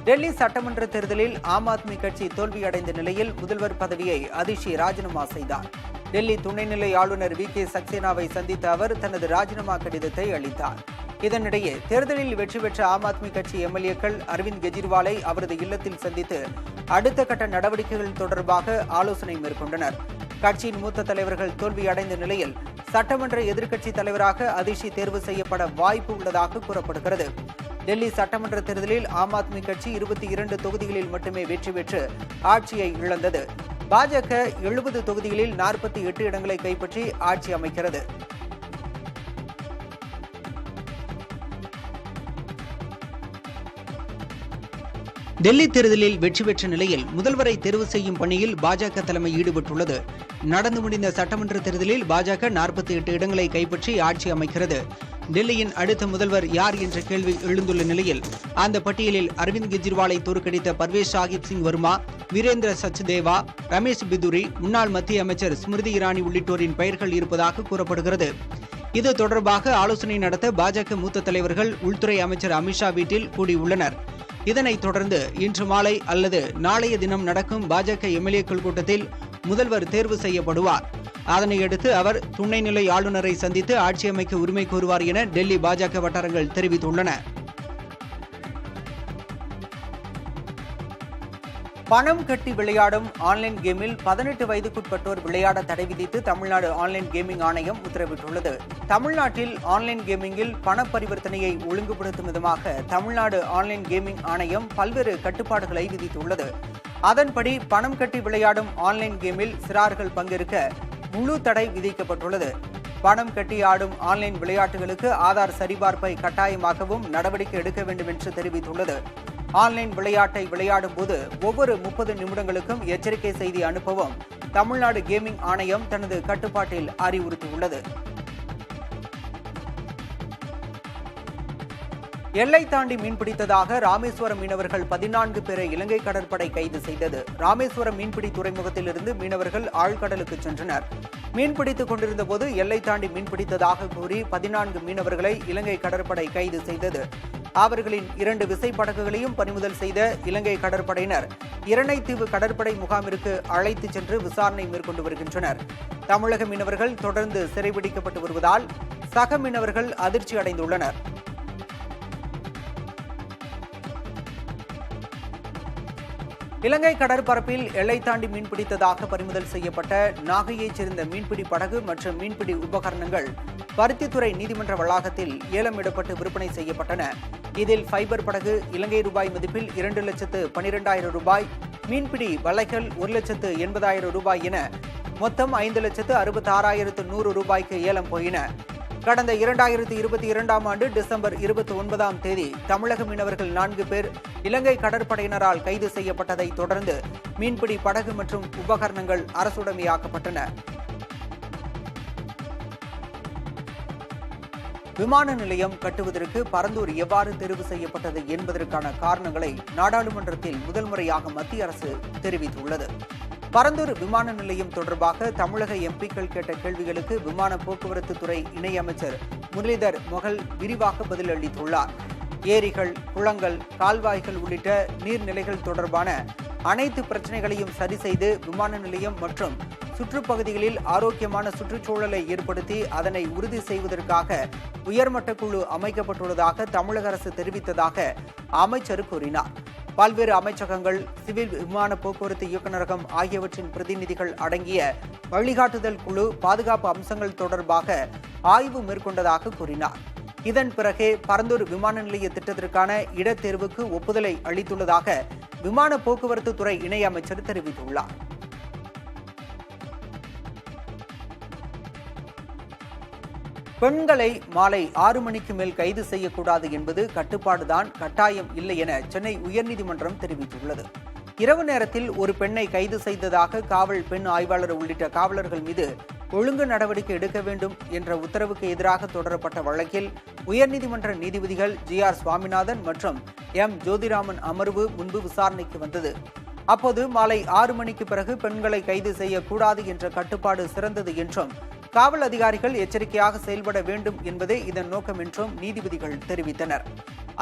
டெல்லி சட்டமன்ற தேர்தலில் ஆம் ஆத்மி கட்சி தோல்வியடைந்த நிலையில் முதல்வர் பதவியை அதிஷி ராஜினாமா செய்தார். டெல்லி துணைநிலை ஆளுநர் வி.கே. சக்சேனாவை சந்தித்த அவர் தனது ராஜினாமா கடிதத்தை அளித்தார். இதனிடையே தேர்தலில் வெற்றி பெற்ற ஆம் ஆத்மி கட்சி எம்எல்ஏக்கள் அரவிந்த் கெஜ்ரிவாலை அவரது இல்லத்தில் சந்தித்து அடுத்த கட்ட நடவடிக்கைகள் தொடர்பாக ஆலோசனை மேற்கொண்டனர். கட்சியின் மூத்த தலைவர்கள் தோல்வியடைந்த நிலையில் சட்டமன்ற எதிர்க்கட்சித் தலைவராக அதிஷி தேர்வு செய்யப்பட வாய்ப்பு உள்ளதாக கூறப்படுகிறது. டெல்லி சட்டமன்ற தேர்தலில் ஆம் ஆத்மி கட்சி 22 தொகுதிகளில் மட்டுமே வெற்றி பெற்று ஆட்சியை இழந்தது. பாஜக 70 தொகுதிகளில் 48 இடங்களை கைப்பற்றி ஆட்சி அமைக்கிறது. டெல்லி தேர்தலில் வெற்றி பெற்ற நிலையில் முதல்வரை தேர்வு செய்யும் பணியில் பாஜக தலைமை ஈடுபட்டுள்ளது. நடந்து முடிந்த சட்டமன்ற தேர்தலில் பாஜக 48 இடங்களை கைப்பற்றி ஆட்சி அமைக்கிறது. டெல்லியின் அடுத்த முதல்வர் யார் என்ற கேள்வி எழுந்துள்ள நிலையில் அந்த பட்டியலில் அரவிந்த் கெஜ்ரிவாலை தோற்கடித்த பர்வேஷ் சாஹிப் சிங் வர்மா, வீரேந்திர சச்தேவா, ரமேஷ் பிதுரி, முன்னாள் மத்திய அமைச்சர் ஸ்மிருதி இரானி உள்ளிட்டோரின் பெயர்கள் இருப்பதாக கூறப்படுகிறது. இது தொடர்பாக ஆலோசனை நடத்த பாஜக மூத்த தலைவர்கள் உள்துறை அமைச்சர் அமித்ஷா வீட்டில் கூடியுள்ளனர். இதனைத் தொடர்ந்து இன்று மாலை அல்லது நாளைய தினம் நடக்கும் பாஜக எம்எல்ஏக்கள் கூட்டத்தில் முதல்வர் தேர்வு செய்யப்படுவார். அதனையடுத்து அவர் துணைநிலை ஆளுநரை சந்தித்து ஆட்சி அமைக்க உரிமை கோருவார் என டெல்லி பாஜக வட்டாரங்கள் தெரிவித்துள்ளன. பணம் கட்டி விளையாடும் ஆன்லைன் கேமில் 18 வயதுக்குட்பட்டோர் விளையாட தடை விதித்து தமிழ்நாடு ஆன்லைன் கேமிங் ஆணையம் உத்தரவிட்டுள்ளது. தமிழ்நாட்டில் ஆன்லைன் கேமிங்கில் பண பரிவர்த்தனையை ஒழுங்குபடுத்தும் விதமாக தமிழ்நாடு ஆன்லைன் கேமிங் ஆணையம் பல்வேறு கட்டுப்பாடுகளை விதித்துள்ளது. அதன்படி பணம் கட்டி விளையாடும் ஆன்லைன் கேமில் சிறார்கள் பங்கேற்க முழு தடை விதிக்கப்பட்டுள்ளது. பணம் கட்டி ஆடும் ஆன்லைன் விளையாட்டுகளுக்கு ஆதார் சரிபார்ப்பை கட்டாயமாகவும் நடவடிக்கை எடுக்க வேண்டும் என்று தெரிவித்துள்ளது. ஆன்லைன் விளையாட்டை விளையாடும் போது ஒவ்வொரு 30 நிமிடங்களுக்கும் எச்சரிக்கை செய்தி அனுப்பவும் தமிழ்நாடு கேமிங் ஆணையம் தனது கட்டுப்பாட்டில் அறிவுறுத்தியுள்ளது. எல்லை தாண்டி மீன்பிடித்ததாக ராமேஸ்வரம் மீனவர்கள் 14 பேரை இலங்கை கடற்படை கைது செய்தது. ராமேஸ்வரம் மீன்பிடி துறைமுகத்திலிருந்து மீனவர்கள் ஆழ்கடலுக்கு சென்றனர். மீன்பிடித்துக் கொண்டிருந்த போது எல்லை தாண்டி மீன்பிடித்ததாக கூறி 14 மீனவர்களை இலங்கை கடற்படை கைது செய்தது. அவர்களின் 2 விசைப்படகுகளையும் பறிமுதல் செய்த இலங்கை கடற்படையினர் இரணைத்தீவு கடற்படை முகாமிற்கு அழைத்துச் சென்று விசாரணை மேற்கொண்டு வருகின்றனர். தமிழக மீனவர்கள் தொடர்ந்து சிறைபிடிக்கப்பட்டு வருவதால் சக மீனவர்கள் அதிர்ச்சி அடைந்துள்ளனர். இலங்கை கடற்பரப்பில் எல்லை தாண்டி மீன்பிடித்ததாக பறிமுதல் செய்யப்பட்ட நாகையைச் சேர்ந்த மீன்பிடி படகு மற்றும் மீன்பிடி உபகரணங்கள் பருத்தித்துறை நீதிமன்ற வளாகத்தில் ஏலமிடப்பட்டு விற்பனை செய்யப்பட்டன. இதில் ஃபைபர் படகு இலங்கை ரூபாய் மதிப்பில் 2,12,000 ரூபாய், மீன்பிடி வலைகள் 1,80,000 ரூபாய் என மொத்தம் 5,66,100 ரூபாய்க்கு ஏலம் போயின. கடந்த 2022ஆம் ஆண்டு டிசம்பர் 29ஆம் தேதி தமிழக மீனவர்கள் 4 பேர் இலங்கை கடற்படையினரால் கைது செய்யப்பட்டதை தொடர்ந்து மீன்பிடி படகு மற்றும் உபகரணங்கள் அரசுடைமையாக்கப்பட்டன. விமான நிலையம் கட்டுவதற்கு பரந்தூர் எவ்வாறு தேர்வு செய்யப்பட்டது என்பதற்கான காரணங்களை நாடாளுமன்றத்தில் முதல் முறையாக மத்திய அரசு தெரிவித்துள்ளது. பரந்தூர் விமான நிலையம் தொடர்பாக தமிழக எம்பிக்கள் கேட்ட கேள்விகளுக்கு விமான போக்குவரத்து துறை இணையமைச்சர் முரளிதர் மொஹல் விரிவாக பதிலளித்துள்ளார். ஏரிகள், குளங்கள், கால்வாய்கள் உள்ளிட்ட நீர்நிலைகள் தொடர்பான அனைத்து பிரச்சனைகளையும் சரி செய்து விமான நிலையம் மற்றும் சுற்றுப்பகுதிகளில் ஆரோக்கியமான சுற்றுச்சூழலை ஏற்படுத்தி அதனை உறுதி செய்வதற்காக உயர்மட்ட குழு அமைக்கப்பட்டுள்ளதாக தமிழக அரசு தெரிவித்ததாக அமைச்சர் கூறினார். பல்வேறு அமைச்சகங்கள், சிவில் விமான போக்குவரத்து இயக்குநரகம் ஆகியவற்றின் பிரதிநிதிகள் அடங்கிய வழிகாட்டுதல் குழு பாதுகாப்பு அம்சங்கள் தொடர்பாக ஆய்வு மேற்கொண்டதாக கூறினார். இதன் பிறகே பரந்தூர் விமான நிலைய திட்டத்திற்கான இடத்தேர்வுக்கு ஒப்புதலை அளித்துள்ளதாக விமான போக்குவரத்து துறை இணையமைச்சர் தெரிவித்துள்ளார். பெண்களை மாலை 6 மணிக்கு மேல் கைது செய்யக்கூடாது என்பது கட்டுப்பாடுதான், கட்டாயம் இல்லை என சென்னை உயர்நீதிமன்றம் தெரிவித்துள்ளது. இரவு நேரத்தில் ஒரு பெண்ணை கைது செய்ததாக காவல் பெண் ஆய்வாளர் உள்ளிட்ட காவலர்கள் மீது ஒழுங்கு நடவடிக்கை எடுக்க வேண்டும் என்ற உத்தரவுக்கு எதிராக தொடரப்பட்ட வழக்கில் உயர்நீதிமன்ற நீதிபதிகள் ஜி.ஆர். சுவாமிநாதன் மற்றும் எம். ஜோதிராமன் அமர்வு முன்பு விசாரணைக்கு வந்தது. அப்போது மாலை 6 மணிக்கு பிறகு பெண்களை கைது செய்யக்கூடாது என்ற கட்டுப்பாடு சிறந்தது என்றும் காவல் அதிகாரிகள் எச்சரிக்கையாக செயல்பட வேண்டும் என்பதே இதன் நோக்கம் என்றும் நீதிபதிகள் தெரிவித்தனர்.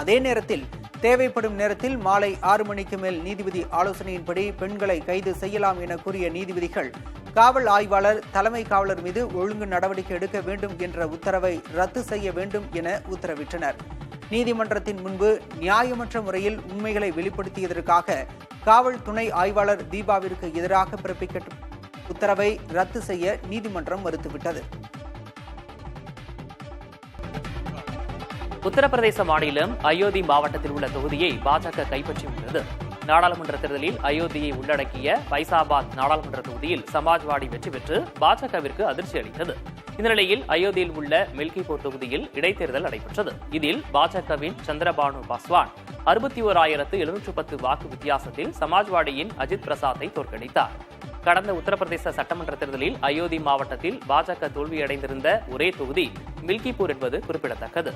அதே நேரத்தில் தேவைப்படும் நேரத்தில் மாலை 6 மணிக்கு மேல் நீதிபதி ஆலோசனையின்படி பெண்களை கைது செய்யலாம் என கூறிய நீதிபதிகள் காவல் ஆய்வாளர் தலைமை காவலர் மீது ஒழுங்கு நடவடிக்கை எடுக்க வேண்டும் என்ற உத்தரவை ரத்து செய்ய வேண்டும் என உத்தரவிட்டனர். நீதிமன்றத்தின் முன்பு நியாயமற்ற முறையில் உண்மைகளை வெளிப்படுத்தியதற்காக காவல் துணை ஆய்வாளர் தீபாவிற்கு எதிராக பிறப்பிக்கப்பட்ட உத்தரவை ரத்து செய்ய நீதிமன்றம் மறுத்துவிட்டது. உத்தரப்பிரதேச மாநிலம் அயோத்தி மாவட்டத்தில் உள்ள தொகுதியை பாஜக கைப்பற்றியுள்ளது. நாடாளுமன்ற தேர்தலில் அயோத்தியை உள்ளடக்கிய பைசாபாத் நாடாளுமன்ற தொகுதியில் சமாஜ்வாடி வெற்றி பெற்று பாஜகவிற்கு அதிர்ச்சி அளித்தது. இந்த நிலையில் அயோத்தியில் உள்ள மில்கிபூர் தொகுதியில் இடைத்தேர்தல் நடைபெற்றது. இதில் பாஜகவின் சந்திரபானு பாஸ்வான் 61,710 வாக்கு வித்தியாசத்தில் சமாஜ்வாடியின் அஜித் பிரசாத்தை தோற்கடித்தார். கடந்த உத்தரப்பிரதேச சட்டமன்ற தேர்தலில் அயோத்தி மாவட்டத்தில் பாஜக தோல்வியடைந்திருந்த ஒரே தொகுதி மில்கிபூர் என்பது குறிப்பிடத்தக்கது.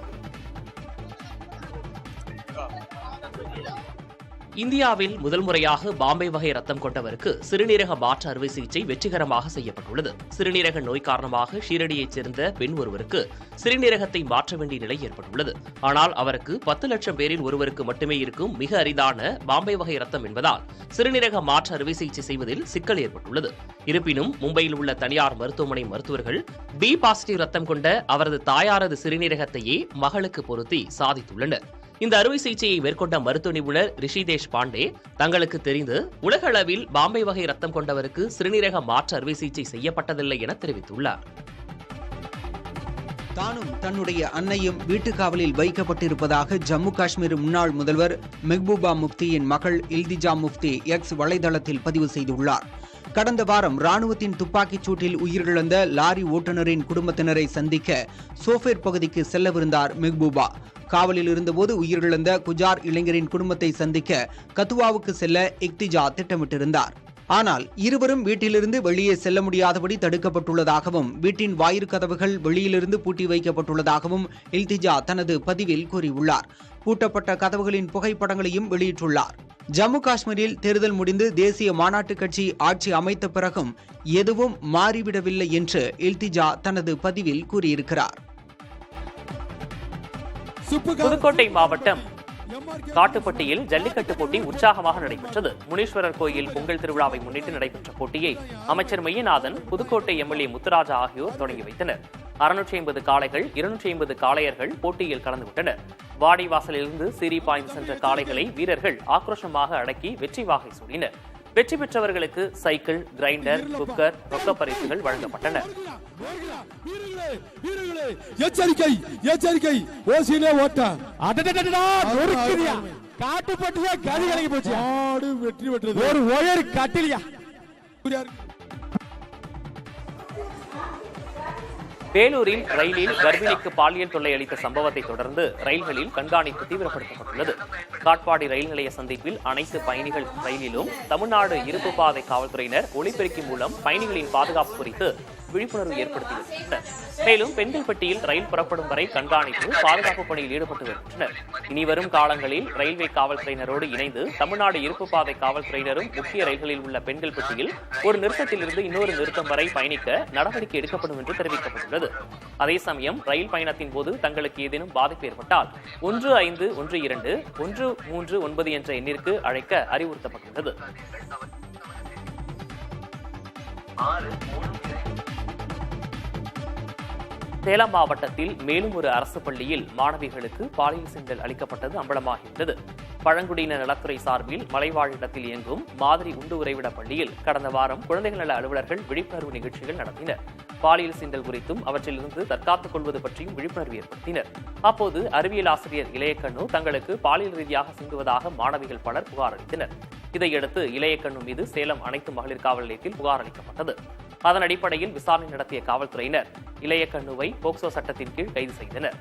இந்தியாவில் முதல் முறையாக பாம்பே வகை ரத்தம் கொண்டவருக்கு சிறுநீரக மாற்று அறுவை சிகிச்சை வெற்றிகரமாக செய்யப்பட்டுள்ளது. சிறுநீரக நோய் காரணமாக ஷீரடியைச் சேர்ந்த பெண் ஒருவருக்கு சிறுநீரகத்தை மாற்ற வேண்டிய நிலை ஏற்பட்டுள்ளது. ஆனால் அவருக்கு 10 லட்சம் பேரில் ஒருவருக்கு மட்டுமே இருக்கும் மிக அரிதான பாம்பே வகை ரத்தம் என்பதால் சிறுநீரக மாற்று அறுவை சிகிச்சை செய்வதில் சிக்கல் ஏற்பட்டுள்ளது. இருப்பினும் மும்பையில் உள்ள தனியார் மருத்துவமனை மருத்துவர்கள் பி பாசிட்டிவ் ரத்தம் கொண்ட அவரது தாயாரது சிறுநீரகத்தையே மகளுக்கு பொருத்தி சாதித்துள்ளனர். இந்த அறுவை சிகிச்சையை மேற்கொண்ட மருத்துவ நிபுணர் ரிஷிதேஷ் பாண்டே தங்களுக்கு தெரிந்து உலக அளவில் பாம்பே வகை ரத்தம் கொண்டவருக்கு சிறுநீரக மாற்று அறுவை சிகிச்சை செய்யப்பட்டதில்லை என தெரிவித்துள்ளார். தானும் தன்னுடைய அன்னையும் வீட்டு காவலில் வைக்கப்பட்டிருப்பதாக ஜம்மு காஷ்மீர் முன்னாள் முதல்வர் மெஹ்பூபா முஃப்தியின் மகள் இல்திஜா முஃப்தி எக்ஸ் வலைதளத்தில் பதிவு செய்துள்ளார். கடந்த வாரம் ராணுவத்தின் துப்பாக்கிச் சூட்டில் உயிரிழந்த லாரி ஓட்டுநரின் குடும்பத்தினரை சந்திக்க சோஃபேர் பகுதிக்கு செல்லவிருந்தார் மெஹ்பூபா. காவலில் இருந்தபோது உயிரிழந்த குஜார் இளைஞரின் குடும்பத்தை சந்திக்க கத்துவாவுக்கு செல்ல இக்திஜா திட்டமிட்டிருந்தார். ஆனால் இருவரும் வீட்டிலிருந்து வெளியே செல்ல முடியாதபடி தடுக்கப்பட்டுள்ளதாகவும் வீட்டின் வாயிற்கதவுகள் வெளியிலிருந்து பூட்டி வைக்கப்பட்டுள்ளதாகவும் இல்திஜா தனது பதிவில் கூறியுள்ளார். பூட்டப்பட்ட கதவுகளின் புகைப்படங்களையும் வெளியிட்டுள்ளார். ஜம்மு காஷ்மீரில் தேர்தல் முடிந்து தேசிய மாநாட்டுக் கட்சி ஆட்சி அமைத்த பிறகும் எதுவும் மாறிவிடவில்லை என்று இல்திஜா தனது பதிவில் கூறியிருக்கிறார். புதுக்கோட்டை மாவட்டம் காட்டுப்பட்டியில் ஜல்லிக்கட்டு போட்டி உற்சாகமாக நடைபெற்றது. முனீஸ்வரர் கோயில் பொங்கல் திருவிழாவை முன்னிட்டு நடைபெற்ற போட்டியை அமைச்சர் மெய்யநாதன், புதுக்கோட்டை எம்எல்ஏ முத்துராஜா ஆகியோர் தொடங்கி வைத்தனர். 650 காளைகள், 250 காளையர்கள் போட்டியில் கலந்து கொண்டனர். வாடிவாசலிலிருந்து சீறி பாய்ந்து சென்ற காளைகளை வீரர்கள் ஆக்ரோஷமாக அடக்கி வெற்றி வாகை சூடினர். வெற்றி பெற்றவர்களுக்கு சைக்கிள், கிரைண்டர், குக்கர், ரொக்க பரிசுகள் வழங்கப்பட்டன. வேலூரில் ரயிலில் கர்ப்பிணிக்கு பாலியல் தொல்லை அளித்த சம்பவத்தை தொடர்ந்து ரயில்களில் கண்காணிப்பு தீவிரப்படுத்தப்பட்டுள்ளது. காட்பாடி ரயில் நிலைய சந்திப்பில் அனைத்து பயணிகள் ரயிலிலும் தமிழ்நாடு இருப்பு பாதை காவல்துறையினர் ஒலிபெருக்கி மூலம் பயணிகளின் பாதுகாப்பு குறித்து விழிப்புணர்வு ஏற்படுத்தி வருகின்றனர். மேலும் பெண்கள் பெட்டியில் ரயில் புறப்படும் வரை கண்காணிப்பு, பாதுகாப்பு பணியில் ஈடுபட்டு வருகின்றனர். இனிவரும் காலங்களில் ரயில்வே காவல்துறையினரோடு இணைந்து தமிழ்நாடு இருப்பு பாதை காவல்துறையினரும் முக்கிய ரயில்களில் உள்ள பெண்கள் பெட்டியில் ஒரு நிறுத்தத்திலிருந்து இன்னொரு நிறுத்தம் வரை பயணிக்க நடவடிக்கை எடுக்கப்படும் என்று தெரிவிக்கப்பட்டுள்ளது. அதே சமயம் ரயில் பயணத்தின் போது தங்களுக்கு ஏதேனும் பாதிப்பு ஏற்பட்டால் 1512 139 என்ற எண்ணிற்கு அழைக்க அறிவுறுத்தப்பட்டுள்ளது. சேலம் மாவட்டத்தில் மேலும் ஒரு அரசு பள்ளியில் மாணவிகளுக்கு பாலியல் சீண்டல் அளிக்கப்பட்டது அம்பலமாகியுள்ளது. பழங்குடியின நலத்துறை சார்பில் மலைவாழ் இடத்தில் இயங்கும் மாதிரி உண்டு உறைவிட பள்ளியில் கடந்த வாரம் குழந்தைகள் நல அலுவலர்கள் விழிப்புணர்வு நிகழ்ச்சிகள் நடத்தினர். பாலியல் சீண்டல் குறித்தும் அவற்றிலிருந்து தற்காத்துக் கொள்வது பற்றியும் விழிப்புணர்வு ஏற்படுத்தினர். அப்போது அறிவியல் ஆசிரியர் இளையக்கண்ணு தங்களுக்கு பாலியல் ரீதியாக சீண்டுவதாக மாணவிகள் பலர் புகார் அளித்தனர். இதையடுத்து இளையக்கண்ணு மீது சேலம் அனைத்து மகளிர் காவல் நிலையத்தில் புகார் அளிக்கப்பட்டது. அதன் அடிப்படையில் விசாரணை நடத்திய காவல்துறையினர் இளையக்கண்ணுவை போக்சோ சட்டத்தின் கீழ் கைது செய்தனர்.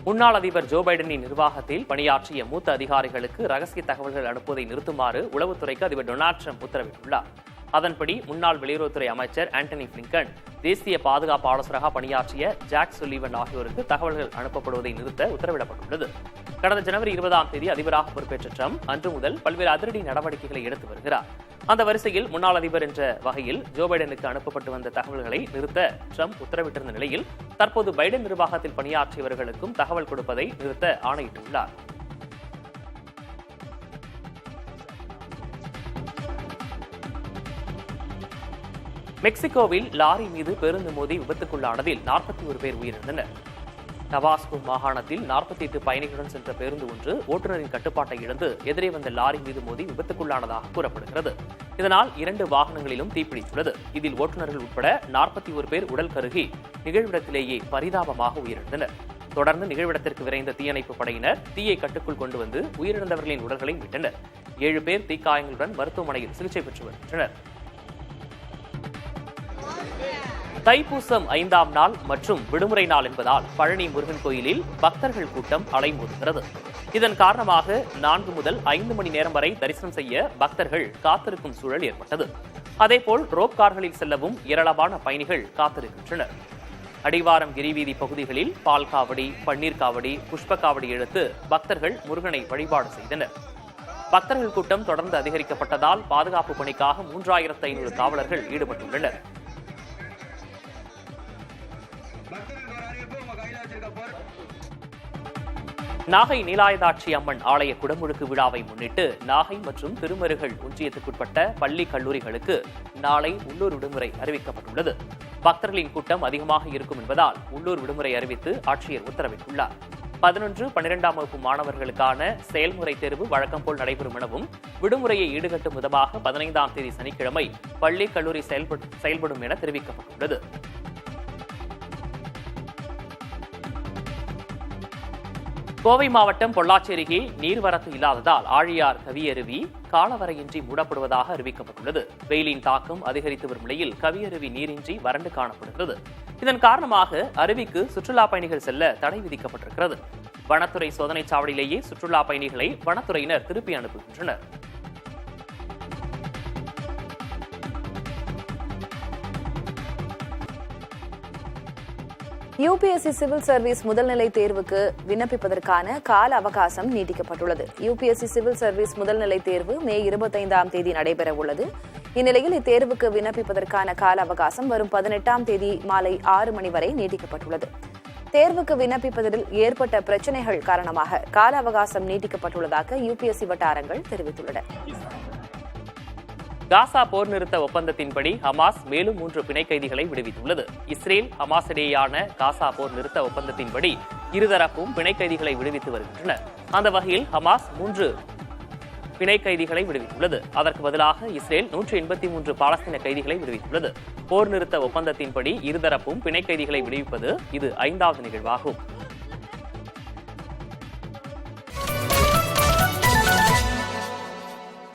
முன்னாள் அதிபர் ஜோ பைடனின் நிர்வாகத்தில் பணியாற்றிய மூத்த அதிகாரிகளுக்கு ரகசிய தகவல்கள் அனுப்புவதை நிறுத்துமாறு உளவுத்துறைக்கு அதிபர் டொனால்ட் ட்ரம்ப் உத்தரவிட்டுள்ளார். அதன்படி முன்னாள் வெளியுறவுத்துறை அமைச்சர் ஆண்டனி பிளிங்கன், தேசிய பாதுகாப்பு ஆலோசகராக பணியாற்றிய ஜாக் சுல்லிவன் ஆகியோருக்கு தகவல்கள் அனுப்பப்படுவதை நிறுத்த உத்தரவிடப்பட்டுள்ளது. கடந்த ஜனவரி 20ஆம் தேதி அதிபராக பொறுப்பேற்ற ட்ரம்ப் அன்று முதல் பல்வேறு அதிரடி நடவடிக்கைகளை எடுத்து வருகிறார். அந்த வரிசையில் முன்னாள் அதிபர் என்ற வகையில் ஜோ பைடனுக்கு அனுப்பப்பட்டு வந்த தகவல்களை நிறுத்த ட்ரம்ப் உத்தரவிட்டிருந்த நிலையில் தற்போது பைடன் நிர்வாகத்தில் பணியாற்றியவர்களுக்கும் தகவல் கொடுப்பதை நிறுத்த ஆணையிட்டுள்ளார். மெக்சிகோவில் லாரி மீது பேருந்து மோதி விபத்துக்குள்ளானதில் 41 பேர் உயிரிழந்தனர். டபாஸ்கோ மாகாணத்தில் 48 பயணிகளுடன் சென்ற பேருந்து ஒன்று ஓட்டுநரின் கட்டுப்பாட்டை இழந்து எதிரே வந்த லாரி மீது மோதி விபத்துக்குள்ளானதாக கூறப்படுகிறது. இதனால் 2 வாகனங்களிலும் தீப்பிடித்துள்ளது. இதில் ஓட்டுநர்கள் உட்பட 41 பேர் உடல் கருகி நிகழ்விடத்திலேயே பரிதாபமாக உயிரிழந்தனர். தொடர்ந்து நிகழ்விடத்திற்கு விரைந்த தீயணைப்பு படையினர் தீயை கட்டுக்குள் கொண்டு வந்து உயிரிழந்தவர்களின் உடல்களை மீட்டனர். 7 பேர் தீக்காயங்களுடன் மருத்துவமனையில் சிகிச்சை பெற்று வருகின்றனர். தைப்பூசம் 5ஆம் நாள் மற்றும் விடுமுறை நாள் என்பதால் பழனி முருகன் கோயிலில் பக்தர்கள் கூட்டம் அலைமோதுகிறது. இதன் காரணமாக 4 முதல் 5 மணி நேரம் வரை தரிசனம் செய்ய பக்தர்கள் காத்திருக்கும் சூழல் ஏற்பட்டது. அதேபோல் ரோப் கார்களில் செல்லவும் ஏராளமான பயணிகள் காத்திருக்கின்றனர். அடிவாரம் கிரிவீதி பகுதிகளில் பால் காவடி, பன்னீர் காவடி, புஷ்ப காவடி இழுத்து பக்தர்கள் முருகனை வழிபாடு செய்தனர். பக்தர்கள் கூட்டம் தொடர்ந்து அதிகரிக்கப்பட்டதால் பாதுகாப்பு பணிக்காக 3500 காவலர்கள் ஈடுபட்டுள்ளனர். நாகை நீலாயதாட்சி அம்மன் ஆலய குடமுழுக்கு விழாவை முன்னிட்டு நாகை மற்றும் திருமருகல் ஒன்றியத்துக்குட்பட்ட பள்ளி கல்லூரிகளுக்கு நாளை உள்ளூர் விடுமுறை அறிவிக்கப்பட்டுள்ளது. பக்தர்களின் கூட்டம் அதிகமாக இருக்கும் என்பதால் உள்ளூர் விடுமுறை அறிவித்து ஆட்சியர் உத்தரவிட்டுள்ளார். 11, 12ஆம் வகுப்பு மாணவர்களுக்கான செயல்முறை தேர்வு வழக்கம் போல் நடைபெறும் எனவும் விடுமுறையை ஈடுகட்டும் விதமாக 15ஆம் தேதி சனிக்கிழமை பள்ளி கல்லூரி செயல்படும் என தெரிவிக்கப்பட்டுள்ளது. கோவை மாவட்டம் பொள்ளாச்சி அருகே நீர்வரத்து இல்லாததால் ஆழியார் கவியருவி காலவரையின்றி மூடப்படுவதாக அறிவிக்கப்பட்டுள்ளது. வெயிலின் தாக்கம் அதிகரித்து வரும் நிலையில் கவியருவி நீரின்றி வறண்டு காணப்படுகிறது. இதன் காரணமாக அருவிக்கு சுற்றுலா பயணிகள் செல்ல தடை விதிக்கப்பட்டிருக்கிறது. வனத்துறை சோதனைச் சாவடியிலேயே சுற்றுலா பயணிகளை வனத்துறையினர் திருப்பி அனுப்புகின்றனர். யூபிஎஸ்சி சிவில் சர்வீஸ் முதல்நிலை தேர்வுக்கு விண்ணப்பிப்பதற்கான கால அவகாசம் நீட்டிக்கப்பட்டுள்ளது. யூபிஎஸ்சி சிவில் சர்வீஸ் முதல்நிலை தேர்வு மே 25ஆம் தேதி நடைபெற உள்ளது. இந்நிலையில் இத்தேர்வுக்கு விண்ணப்பிப்பதற்கான கால அவகாசம் வரும் 18ஆம் தேதி மாலை 6 மணி வரை நீட்டிக்கப்பட்டுள்ளது. தேர்வுக்கு விண்ணப்பிப்பதில் ஏற்பட்ட பிரச்சினைகள் காரணமாக கால அவகாசம் நீட்டிக்கப்பட்டுள்ளதாக யூபிஎஸ்சி வட்டாரங்கள் தெரிவித்துள்ளன. காசா போர் நிறுத்த ஒப்பந்தத்தின்படி ஹமாஸ் மேலும் 3 பிணை கைதிகளை விடுவித்துள்ளது. இஸ்ரேல் ஹமாஸ் இடையேயான காசா போர் நிறுத்த ஒப்பந்தத்தின்படி இருதரப்பும் பிணை கைதிகளை விடுவித்து வருகின்றன. அந்த வகையில் ஹமாஸ் 3 பிணை கைதிகளை விடுவித்துள்ளது. அதற்கு பதிலாக இஸ்ரேல் 183 பாலஸ்தீன கைதிகளை விடுவித்துள்ளது. போர் நிறுத்த ஒப்பந்தத்தின்படி இருதரப்பும் பிணை கைதிகளை விடுவிப்பது இது 5வது நிகழ்வாகும்.